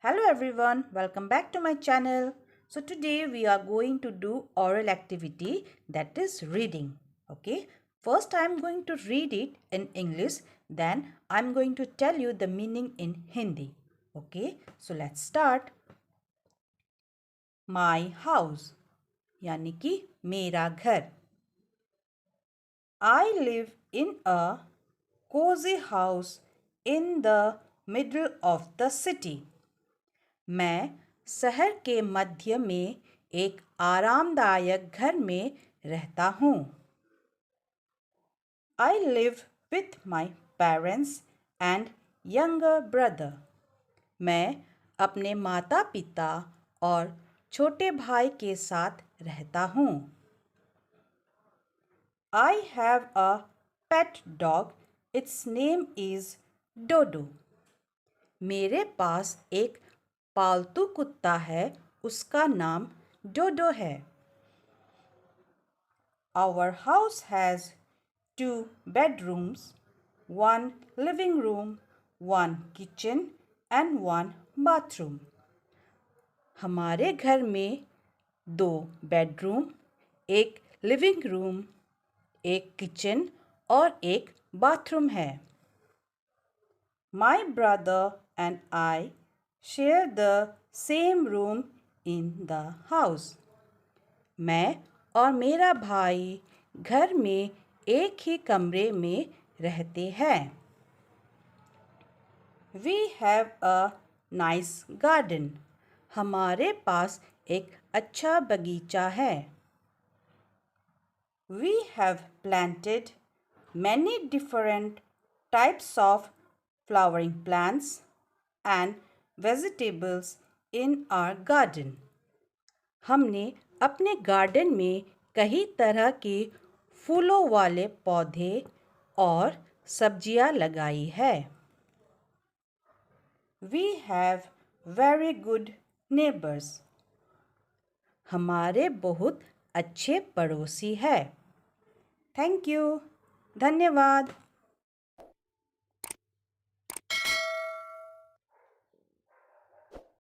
Hello everyone, welcome back to my channel. So today we are going to do oral activity, that is reading. Okay, first I am going to read it in English, then I am going to tell you the meaning in Hindi. Okay, so let's start. My house यानी कि मेरा घर. I live in a cozy house in the middle of the city. मैं शहर के मध्य में एक आरामदायक घर में रहता हूँ. I live with my parents and younger brother. मैं अपने माता पिता और छोटे भाई के साथ रहता हूँ. I have a pet dog. Its name is Dodo. मेरे पास एक पालतू कुत्ता है, उसका नाम डोडो है. Our house has 2 bedrooms, 1 living room, 1 kitchen and 1 bathroom. हमारे घर में 2 बेडरूम, एक लिविंग रूम, एक किचन और एक बाथरूम है. My brother and I share the same room in the house. मैं और मेरा भाई घर में एक ही कमरे में रहते हैं. We have a nice garden. हमारे पास एक अच्छा बगीचा है. We have planted many different types of flowering plants and vegetables in our garden. हमने अपने गार्डन में कई तरह के फूलों वाले पौधे और सब्जियां लगाई है. We have very good neighbors. हमारे बहुत अच्छे पड़ोसी हैं. Thank you. धन्यवाद.